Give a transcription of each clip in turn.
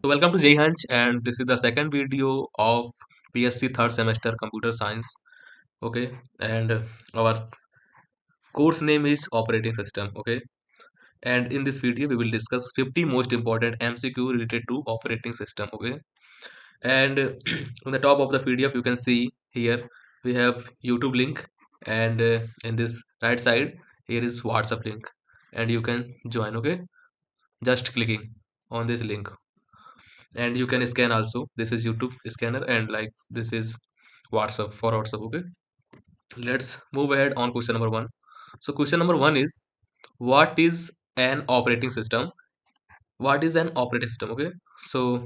So welcome to Jai Hunch, and this is the second video of PSC third semester computer science. Okay, and our course name is operating system. Okay, and in this video we will discuss 50 most important MCQ related to operating system. Okay, and on the top of the PDF you can see here we have YouTube link, and in this right side here is WhatsApp link, and you can join. Okay, just clicking on this link, and you can scan also. This is YouTube scanner, and like this is WhatsApp for WhatsApp. Okay, let's move ahead on question number one. So question number one is, what is an operating system? What is an operating system? Okay, so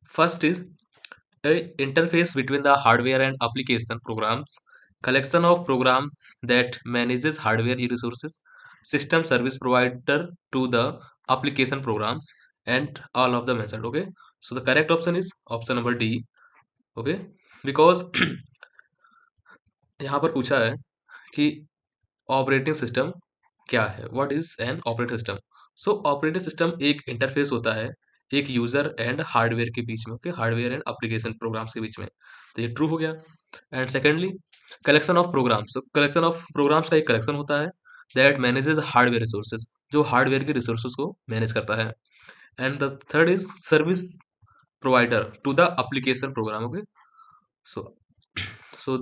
first is a interface between the hardware and application programs, collection of programs that manages hardware resources, system service provider to the application programs, and all of the mentioned. Okay, so the correct option is option number D. Okay, because यहाँ पर पूछा है कि operating system क्या है, what is an operating system. So operating system एक interface होता है एक यूजर एंड हार्डवेयर के बीच में। Okay, hardware and application programs के बीच में, तो ये ट्रू हो गया। And secondly, collection of programs, collection of programs का एक कलेक्शन होता है दैट मैनेजेस हार्डवेयर रिसोर्सेज, जो हार्डवेयर के रिसोर्सेज को मैनेज करता है। And the third is service provider to the application program. Okay, so so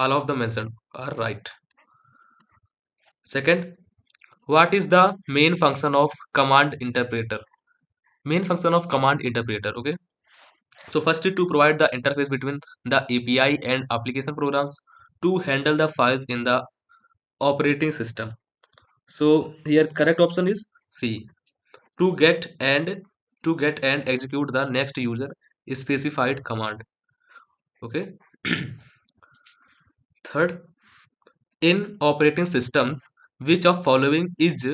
all of the mentioned are right. Second, what is the main function of command interpreter? Main function of command interpreter. Okay, so first is to provide the interface between the API and application programs to handle the files in the operating system. So here correct option is C, to get and execute the next user specified command. Okay. Third, in operating systems, which of following is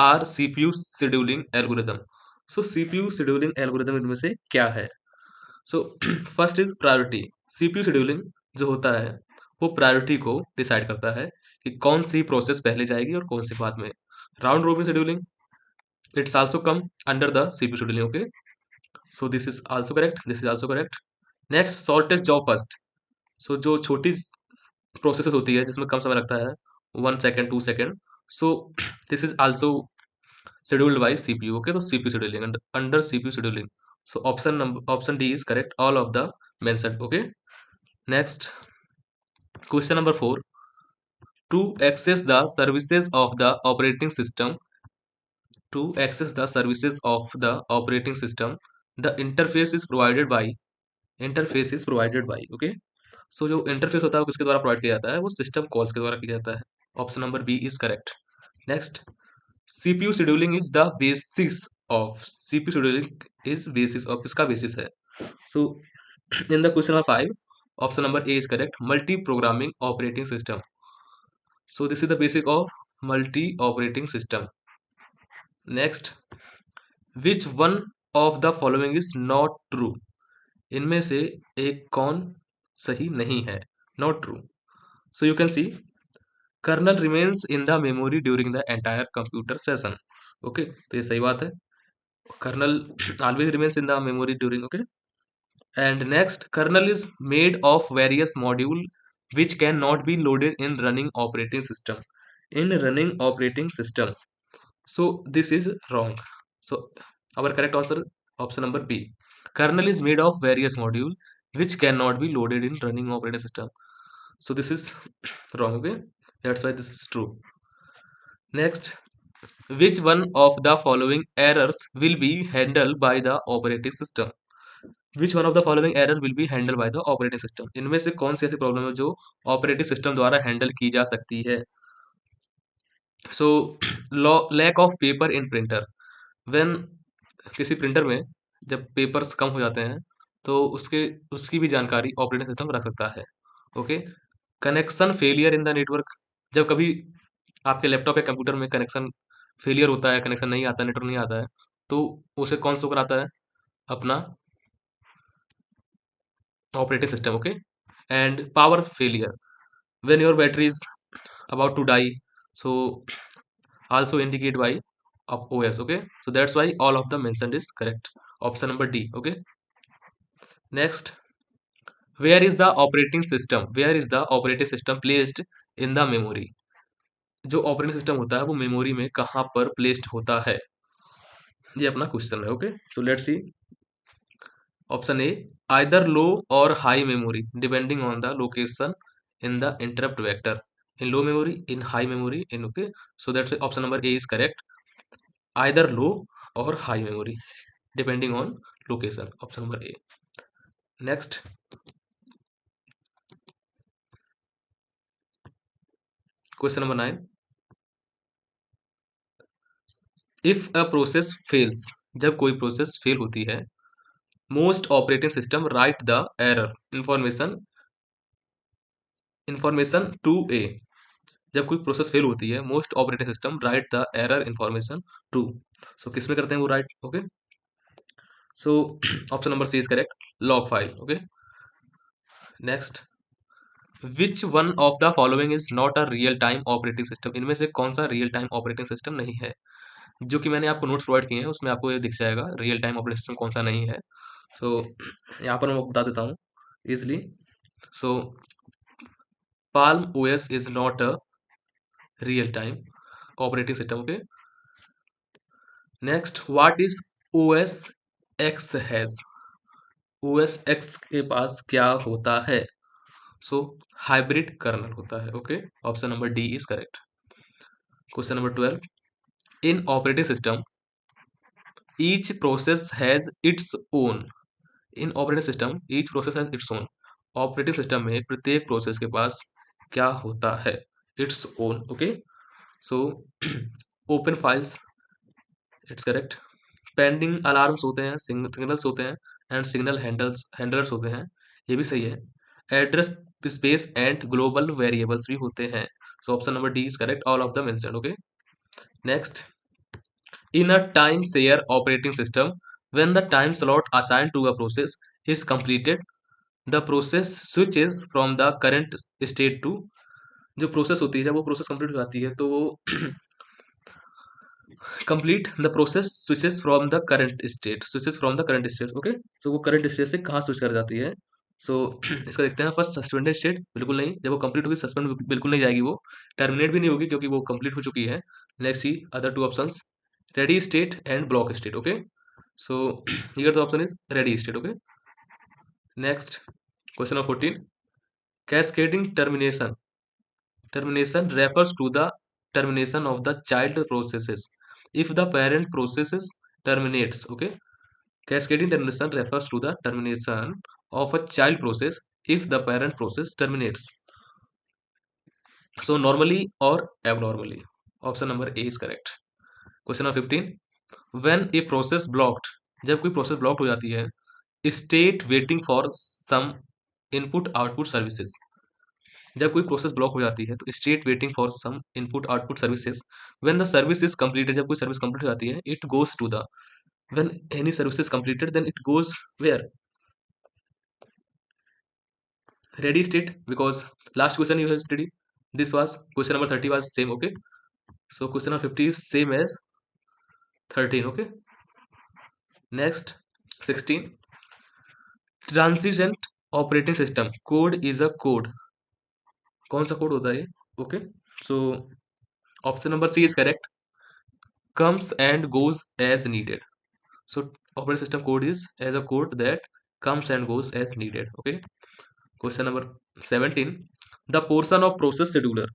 are CPU scheduling algorithm? So CPU scheduling algorithm इनमें से क्या है? So first is priority. CPU scheduling जो होता है वो priority को decide करता है कि कौन सी प्रोसेस पहले जाएगी और कौन सी बाद में। Round robin scheduling, it's also come under the CPU scheduling. Okay, so this is also correct, this is also correct. Next, shortest job first. So जो छोटी प्रोसेस होती है जिसमें कम समय लगता है, 1 second 2 second, so this is also scheduled by CPU। Okay, तो CPU scheduling, under CPU scheduling. So option D is correct, all of the mentioned. Okay, next question number 4, to access the services of the operating system, to access the services of the operating system, the interface is provided by। Okay, so जो interface होता है वो किसके द्वारा provide किया जाता है, वो सिस्टम कॉल्स के द्वारा किया जाता है। Option number B is correct. Next, CPU scheduling is the basis of, CPU scheduling is basis of, किसका बेसिस है? So in the question number 5, option number A is correct, multi programming operating system. So this is the basic of multi operating system. Next, which one of the following is not true? इनमें से एक कौन सही नहीं है? Not true. So you can C, colonel remains in the memory during the entire computer session. Okay, तो ये सही बात है, kernel always remains in the memory during. Okay, and next, kernel is made of various module which can not be loaded in running operating system, in running operating system. So this is wrong. So our correct answer, option number B. Kernel is made of various module which cannot be loaded in running operating system. So this is wrong. Okay, that's why this is true. Next, which one of the following errors will be handled by the operating system? Which one of the following error will be handled by the operating system? इनमें से कौन सी ऐसी problem है जो operating system द्वारा handle की जा सकती है? So lack of paper in printer, when किसी प्रिंटर में जब पेपर्स कम हो जाते हैं तो उसकी भी जानकारी ऑपरेटिंग सिस्टम रख सकता है। Okay, connection failure in the network, जब कभी आपके लैपटॉप या कंप्यूटर में कनेक्शन फेलियर होता है, कनेक्शन नहीं आता, नेटवर्क नहीं आता है, तो उसे कौन सा कराता है? अपना operating system. Okay, and power failure, when your battery is about to die, so also indicate by of OS। Okay, so that's why all of the mentioned is correct, option number D. Okay, next, where is the operating system placed in the memory. जो operating system होता है वो memory में कहाँ पर placed होता है, ये अपना क्वेश्चन है। Okay, so let's see. Option A, either low or high memory depending on the location in the interrupt vector, in low memory, in high memory, in okay, so that's option number A is correct, either low or high memory depending on location, option number A. Next, question number 9, if a process fails, जब कोई process fail होती है, most operating system write the error information information to a. जब कोई process fail होती है, most operating system write the error information to, so किस में करते हैं वो write. Okay, so option number C is correct, log file. Okay, next, which one of the following is not a real time operating system, इनमें से कौन सा real time operating system नहीं है। जो कि मैंने आपको नोट्स प्रोवाइड किए हैं उसमें आपको ये दिख जाएगा रियल टाइम ऑपरेटिंग सिस्टम कौन सा नहीं है। सो यहाँ पर मैं बता देता हूँ easily. So palm OS is not a real time operating system. Okay, next, what is OS x has, OS x के पास क्या होता है, सो हाइब्रिड कर्नल होता है। Okay, option number D is correct. Question number 12, in operating system each process has its own, in operating system each process has its own, operating system में प्रत्येक process के पास क्या होता है, its own. Okay, so open files, it's correct, pending alarms होते हैं, signals होते हैं, एंड सिग्नल हैंडलर्स होते हैं, ये भी सही है, address space and global variables भी होते हैं, सो option number D is correct, all of the mentioned. Okay, next, in a time share operating system, when the time slot assigned to a process is completed, the process switches from the current state to, जो process होती है जब वो process complete हो जाती है तो वो complete the process switches from the current state. Okay, so वो करंट स्टेट से कहाँ स्विच कर जाती है। सो इसका देखते हैं। फर्स्ट, सस्पेंडेड स्टेट बिल्कुल नहीं, जब वो कंप्लीट होगी सस्पेंड बिल्कुल नहीं जाएगी, वो टर्मिनेट भी नहीं होगी क्योंकि वो कंप्लीट हो चुकी है। Next see other two options, ready state and block state. Okay, so here the option is ready state. Okay, next, question number 14, cascading termination refers to the termination of the child processes if the parent processes terminates. Okay, cascading termination refers to the termination of a child process if the parent process terminates, so normally or abnormally, option number A is correct. Question number 15, when a process blocked, जब कोई process blocked हो जाती है, state waiting for some input output services, जब कोई process block हो जाती है तो state waiting for some input output services, when the service is completed, जब कोई सर्विस कंप्लीट हो जाती है, it goes to the, when any service is completed then it goes where, ready state, because last question you have study this was question number 30 was same. Okay, so question number 50 is same as 13। Okay, next 16, transient operating system code is a code, कौन सा code होता है ये। Okay, so option number C is correct, comes and goes as needed. So operating system code is as a code that comes and goes as needed. Okay. Question number 17. The portion of process scheduler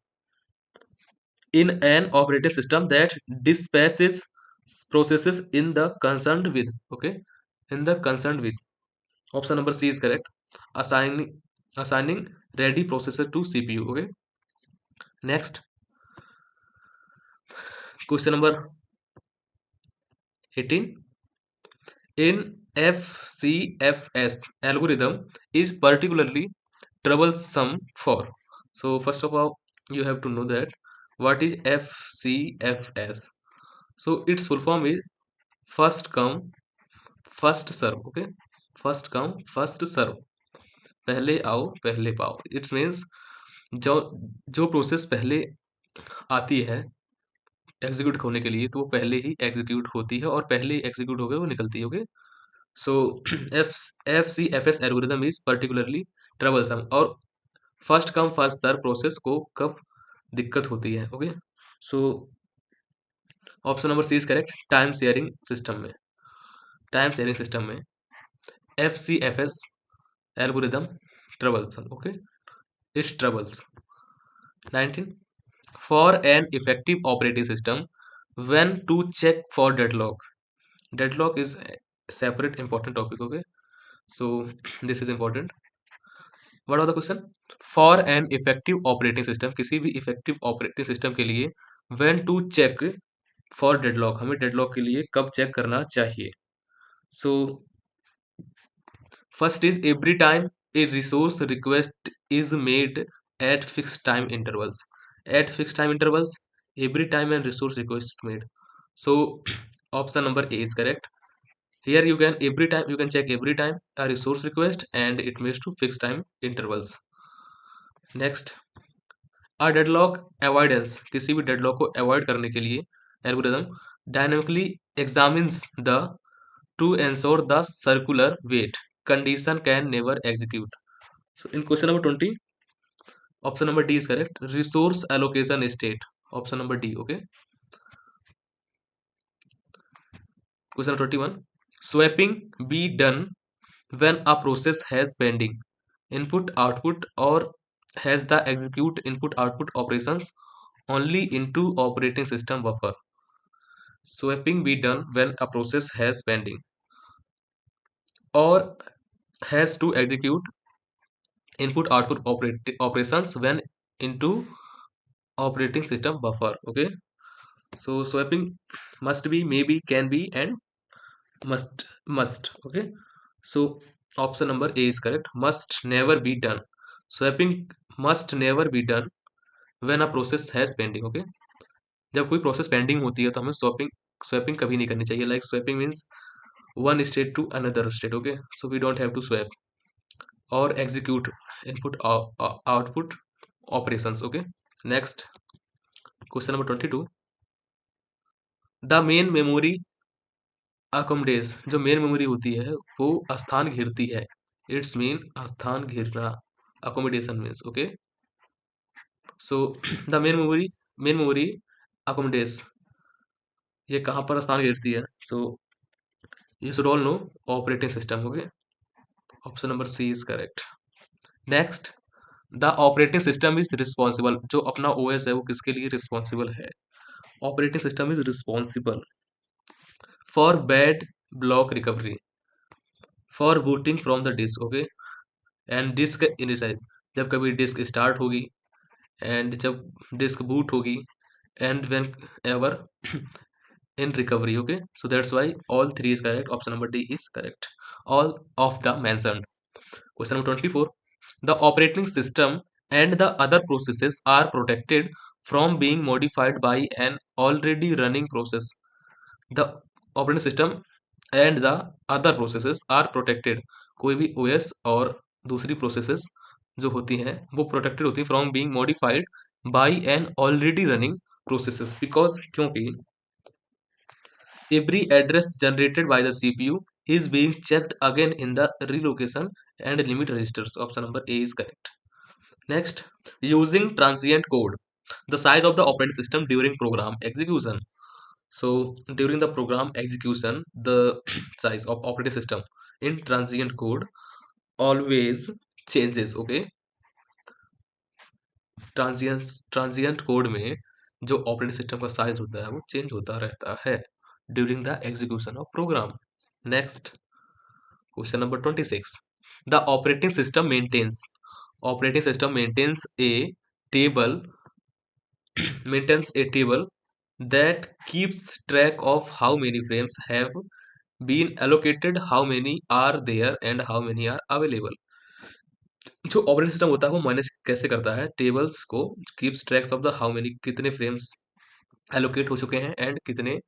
in an operating system that dispatches processes in the concerned with. Okay. In the concerned with. Option number C is correct. Assigning ready processor to CPU. Okay. Next. Question number 18. In FCFS, algorithm is particularly troublesome for. So first of all, you have to know that what is FCFS. So its full form is first come first serve. Okay, first come first serve, पहले आओ पहले पाओ। It's means जो जो process पहले आती है execute होने के लिए तो वो पहले ही एग्जीक्यूट होती है और पहले ही एग्जीक्यूट होकर वो निकलती है। ओके, सो FCFS algorithm is particularly troublesome, और first come first serve process को कब दिक्कत होती है, okay. So option number C is correct, time sharing system में FCFS algorithm troublesome, okay, it's troubles. 19, for an effective operating system when to check for deadlock is a separate important topic, okay, so this is important. What was the question? For an effective operating system, किसी भी effective operating system के लिए when to check for deadlock, हमें deadlock के लिए कब check करना चाहिए? So first is every time a resource request is made at fixed time intervals. At fixed time intervals, every time a resource request is made. So option number A is correct. Here you can check every time a resource request, and it makes to fixed time intervals. Next, a deadlock avoidance, किसी भी deadlock को avoid करने के लिए algorithm dynamically examines the to ensure the circular wait condition can never execute. So in question number 20, option number D is correct. Resource allocation state. Option number D. Okay. Question number 21. Swapping be done when a process has pending input output or has the execute input output operations only into operating system buffer. Swapping be done when a process has pending or has to execute input output operations when into operating system buffer, okay. So swapping must be, maybe, can be, and must, okay. So option number A is correct, must never be done. Swapping must never be done when a process has pending, okay. जब कोई process pending होती है तो हमें swapping swapping कभी नहीं करनी चाहिए. Like swapping means one state to another state, okay. So we don't have to swap or execute input output operations, okay. Next, question number 22. The main memory accommodates, जो main memory होती है वो स्थान घेरती है. इट्स मीन स्थान घेरना, accommodation means, okay. So the main memory accommodates, ये कहाँ पर स्थान घेरती है? So you should all know operating system, okay. Option number C is correct. Next, the operating system is responsible, जो अपना ओएस है वो किसके लिए रिस्पॉन्सिबल है? Operating system is responsible for bad block recovery, for booting from the disk, okay, and disk initialize, जब कभी disk start होगी एंड जब डिस्क बूट होगी and whenever in recovery, okay. So that's why all three is correct. Option number D is correct, all of the mentioned. Question number 24. The operating system and the other processes are protected from being modified by an already running process. The operating system and the other processes are protected, कोई भी OS और दूसरी processes जो होती हैं वो protected होती हैं from being modified by an already running processes, because क्योंकि every address generated by the CPU is being checked again in the relocation and limit registers. Option number A is correct. Next, using transient code, the size of the operating system during program execution. So during the program execution, the size of operating system in transient code always changes, okay. Transient code में जो operating system का size होता है वो change होता रहता है during the execution of program. Next, question number 26. The operating system maintains a table that keeps track of how many frames have been allocated, how many are there, and how many are available. जो operating system होता है वो manage कैसे करता है tables को, keeps tracks of the how many, कितने frames allocate हो चुके हैं एंड कितने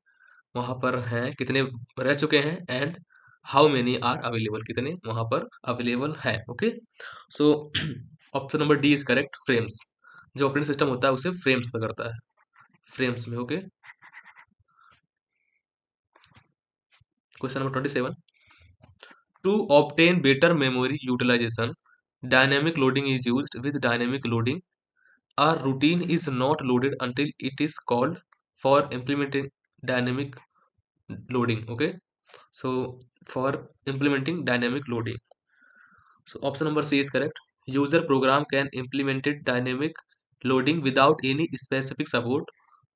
वहां पर हैं, कितने रह चुके हैं, and how many are available, कितने वहां पर अवेलेबल है, okay. So option number D is correct, frames. जो ऑपरेटिंग सिस्टम होता है उसे फ्रेम्स पे करता है, फ्रेम्स में, okay. Question number 27. To obtain better memory utilization, dynamic loading is used. With dynamic loading, a routine is not loaded until it is called for implementing dynamic loading. Okay, so for implementing dynamic loading, so option number C is correct. User program can implement dynamic loading without any specific support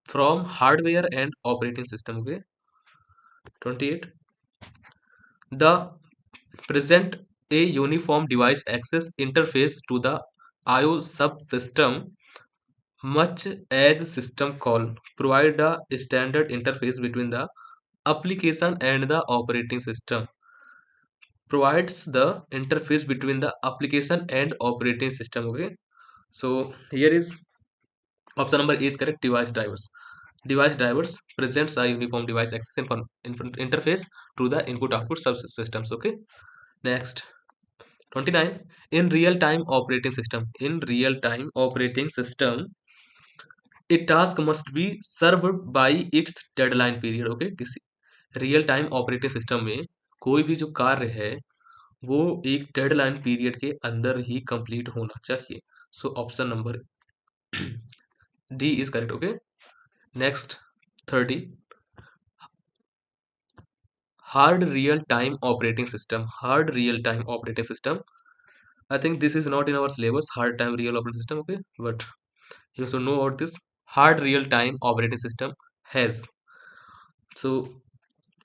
from hardware and operating system. Okay, 28. The present a uniform device access interface to the IO subsystem, much as system call provide a standard interface between the application and the operating system. Provides the interface between the application and operating system. Okay, so here is option number A is correct. Device drivers presents a uniform device access interface to the input output subsystems. Okay, next 29. In real time operating system, a task must be served by its deadline period. Okay, किसी real time operating system में कोई भी जो कार्य है वो एक deadline period के अंदर ही कंप्लीट होना चाहिए. सो option number D is correct. Okay, next 30. Hard real time operating system. I think this is not in our syllabus, hard time real operating system. Okay, but you should know about this. Hard real time operating system has, so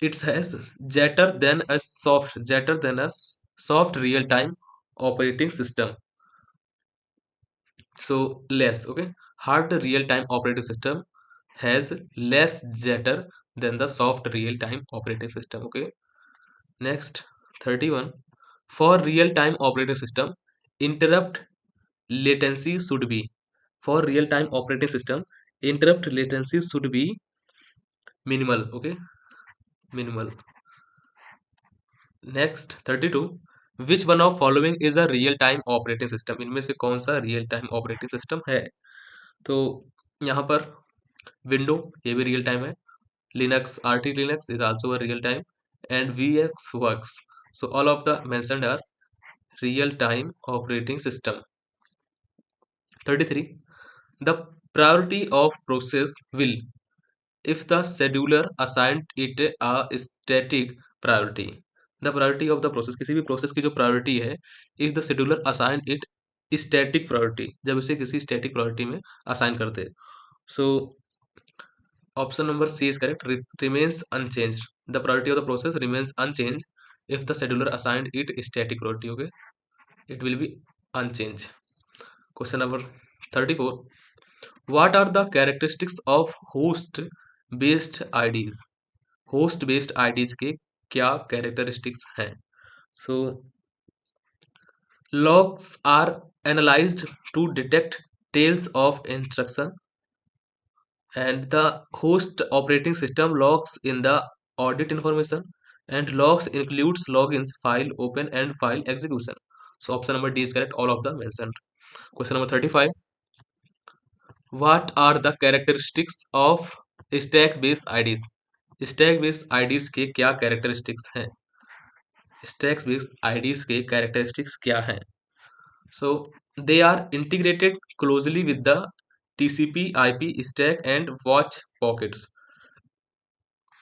it has jetter than a soft real time operating system. So less. Okay, hard real time operating system has less jitter than the soft real time operating system. Okay, next 31. For real time operating system, interrupt latency should be, for real time operating system interrupt latency should be minimal. Okay, minimal. Next 32. Which one of following is a real time operating system. इनमें से कौन सा real time operating system है. तो यहाँ पर window, ये भी रियल टाइम है. Linux, RT Linux is also a real time, and VxWorks. So all of the mentioned are real time operating system. 33. The priority of process will, if the scheduler assigned it a static priority. The priority of the process, किसी भी process की जो priority है, if the scheduler assign it static priority, जब इसे किसी static priority में assign करते हैं. So option number C is correct. Remains unchanged. The priority of the process remains unchanged if the scheduler assigned it static priority. Okay, it will be unchanged. Question number 34. What are the characteristics of host based IDs? Host based IDs के क्या characteristics हैं. So logs are analysed to detect tells of instruction, and the host operating system logs in the audit information, and logs includes logins, file open and file execution. So option number D is correct, all of the mentioned. Question number 35. What are the characteristics of stack based IDs. Stack based IDs के क्या characteristics हैं. Stack based IDs के characteristics क्या हैं. So they are integrated closely with the TCP IP stack and watch pockets.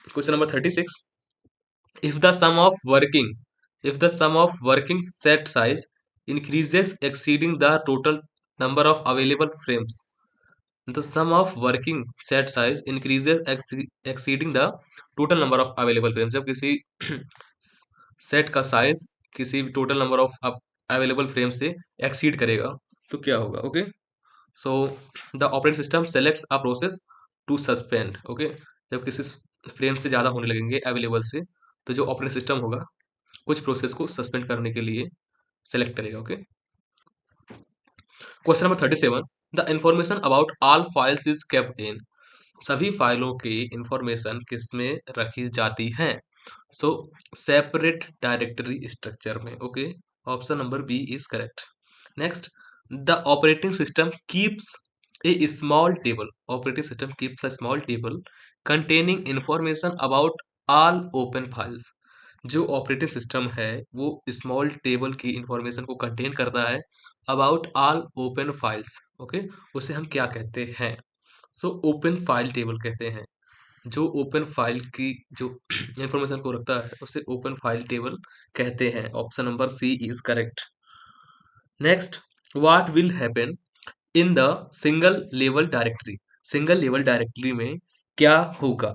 Question number 36. If the sum of working set size increases exceeding the total number of available frames, the sum of working set size increases exceeding the total number of available frames. जब किसी set का size किसी total number of available frame से exceed करेगा तो क्या होगा. Okay, so the operating system selects a process to suspend. Okay, जब किसी फ्रेम से ज़्यादा होने लगेंगे अवेलेबल से, तो जो ऑपरेटिंग सिस्टम होगा कुछ प्रोसेस को सस्पेंड करने के लिए सेलेक्ट करेगा. Okay, question number 37. The information about all files is kept in. सभी फाइलों की इंफॉर्मेशन किसमें रखी जाती हैं. सो सेपरेट डायरेक्टरी स्ट्रक्चर में. Okay, option number B is correct. Next, the operating system keeps a small table. Operating system keeps a small table containing information about all open files. जो operating system है वो small table की information को contain करता है about all open files. Okay, उसे हम क्या कहते हैं? सो ओपन फाइल टेबल कहते हैं। जो ओपन फाइल की जो इंफॉर्मेशन को रखता है उसे ओपन फाइल टेबल कहते हैं। Option number C is correct. Next, what will happen in the single level directory? Single level directory में क्या होगा?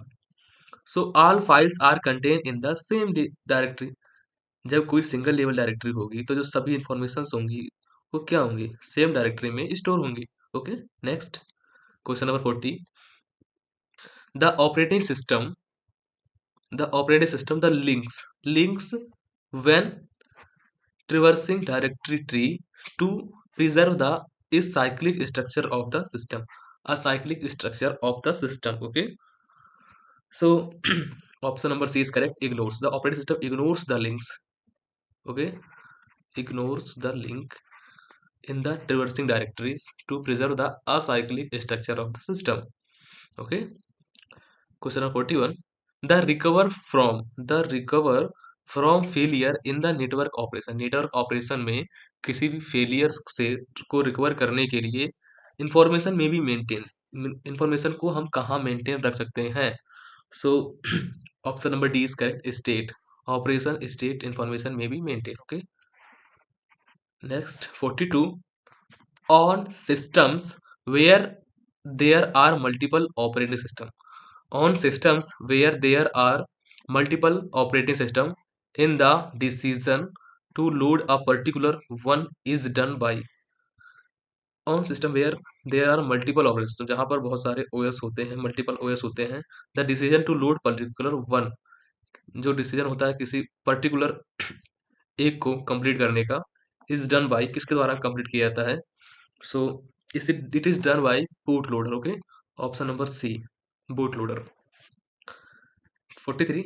So all files are contain in the same directory. जब कोई सिंगल लेवल डायरेक्टरी होगी तो जो सभी इंफॉर्मेशन होंगी वो क्या होंगी? सेम डायरेक्टरी में स्टोर होंगी। Okay, next question number 40। The operating system the links when traversing directory tree to preserve the is cyclic structure of the system. A cyclic structure of the system. Okay, so option number C is correct. Ignores, the operating system ignores the links. Okay, ignores the link in the traversing directories to preserve the acyclic structure of the system. Okay, question number 41. The recover from failure in the network operation. Network operation में किसी भी failure से को recover करने के लिए information में भी मेंटेन, इंफॉर्मेशन को हम कहाँ मेंटेन रख सकते हैं? सो option number D is correct. State operation state information में भी maintain. Okay, next 42। on systems where there are multiple operating system. On systems where there are multiple operating system, in the decision to load a particular one is done by. On system where there are multiple operating system, जहाँ पर बहुत सारे OS होते हैं, multiple OS होते हैं, the decision to load particular one, जो decision होता है किसी पर्टिकुलर एक को कंप्लीट करने का, इज डन बाय किसके द्वारा कंप्लीट किया जाता है? So it is done by bootloader. Okay, option number C, bootloader. 43।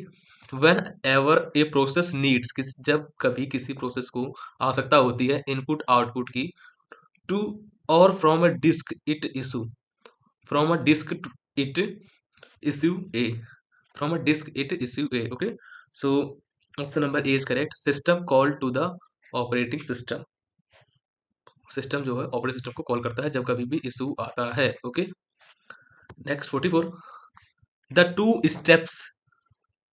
whenever a process needs, जब कभी किसी प्रोसेस को आवश्यकता होती है इनपुट आउटपुट की, to or from a disk it issue, from a disk it issue a, from a disk it issue a. Okay, so option number A is correct. System call to the operating system. System जो है operating system को call करता है जब कभी भी issue आता है। Okay, next 44। The two steps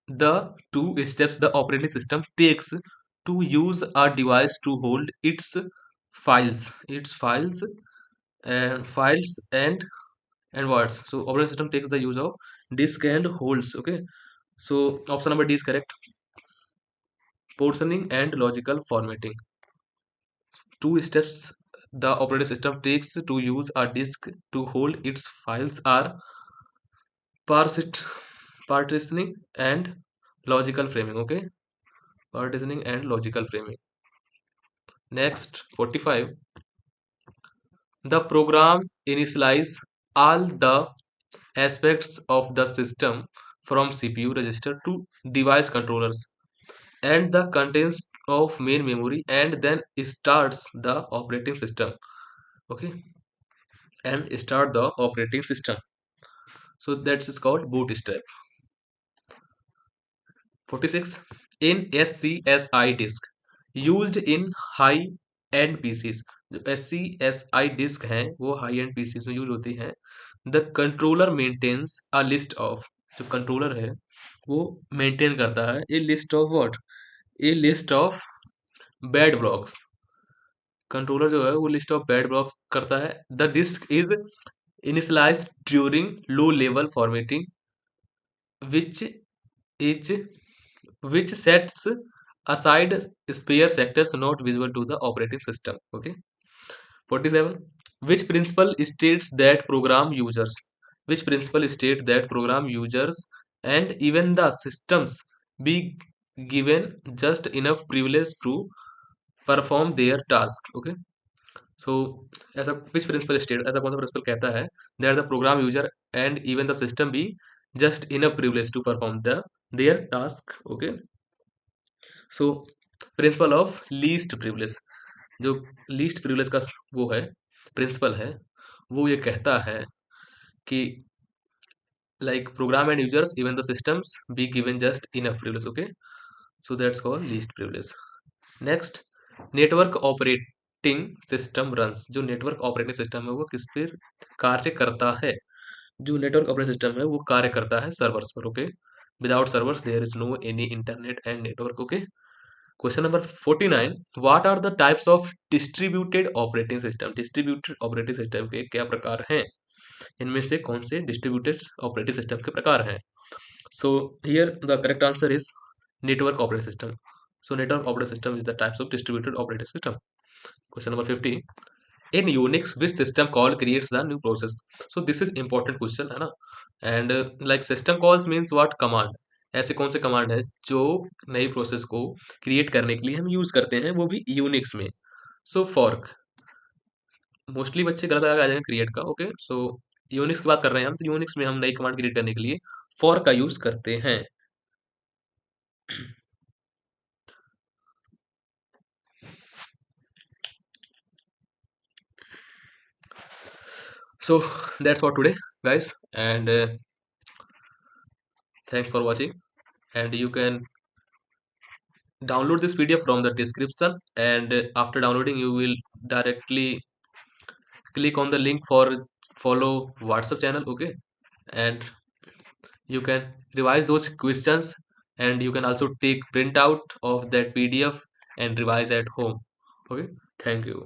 the operating system takes to use a device to hold its files and words. So operating system takes the use of disk and holds. Okay, so option number D is correct. Portioning and logical formatting. Two steps the operating system takes to use a disk to hold its files are parsit partitioning and logical framing. Okay, partitioning and logical framing. Next 45. The program initialize all the aspects of the system from CPU register to device controllers and the contents of main memory and then starts the operating system. Okay, and start the operating system. So that is called bootstrap. 46. In SCSI disk used in high end PCs, जो SCSI disk हैं वो high end PCs में use होती हैं। The controller maintains a list of, जो controller है वो maintain करता है a list of what? A list of bad blocks. Controller जो है वो लिस्ट ऑफ बैड ब्लॉक्स करता है। The disk is initialized during low level formatting which is which sets aside spare sectors not visible to the operating system. Okay, 47. Which principle states that program users and even the systems be given just enough privilege to perform their task? Okay, so ऐसा which principle state, ऐसा कौन सा principal कहता है that the program user and even the system be just enough privilege to perform their task? Okay, so principle of least privilege, जो least privilege का वो है प्रिंसिपल है, वो ये कहता है कि like program and users even the systems be given just enough privilege. Okay, So that's called least privilege. Next, network operating system runs. जो नेटवर्क ऑपरेटिंग सिस्टम है वो किस पर कार्य करता है? जो नेटवर्क ऑपरेटिंग सिस्टम है वो कार्य करता है सर्वर्स पर। Okay, without servers there is no any internet and network. Okay, question number 49, what are the types of distributed operating system? Distributed operating system के क्या प्रकार हैं? इनमें से कौन से डिस्ट्रीब्यूटेड ऑपरेटिंग सिस्टम के प्रकार हैं? So here the correct answer is network operating system. So network operating system is the types of distributed operating system. Question number 50. In Unix, which system call creates the new process? So this is important question है ना? And like system calls means what command? ऐसे कौन से command है जो नई process को create करने के लिए हम यूज करते हैं, वो भी यूनिक्स में? सो फॉर्क, मोस्टली बच्चे गलत लगा जाएंगे क्रिएट का। ओके, सो यूनिक्स की बात कर रहे हैं हम, तो यूनिक्स में हम नई कमांड क्रिएट करने के लिए फॉर्क का यूज करते हैं। So that's for today, guys, and thanks for watching. And you can download this PDF from the description, and after downloading you will directly click on the link for follow WhatsApp channel. Okay, and you can revise those questions, and you can also take print out of that PDF and revise at home. Okay, thank you.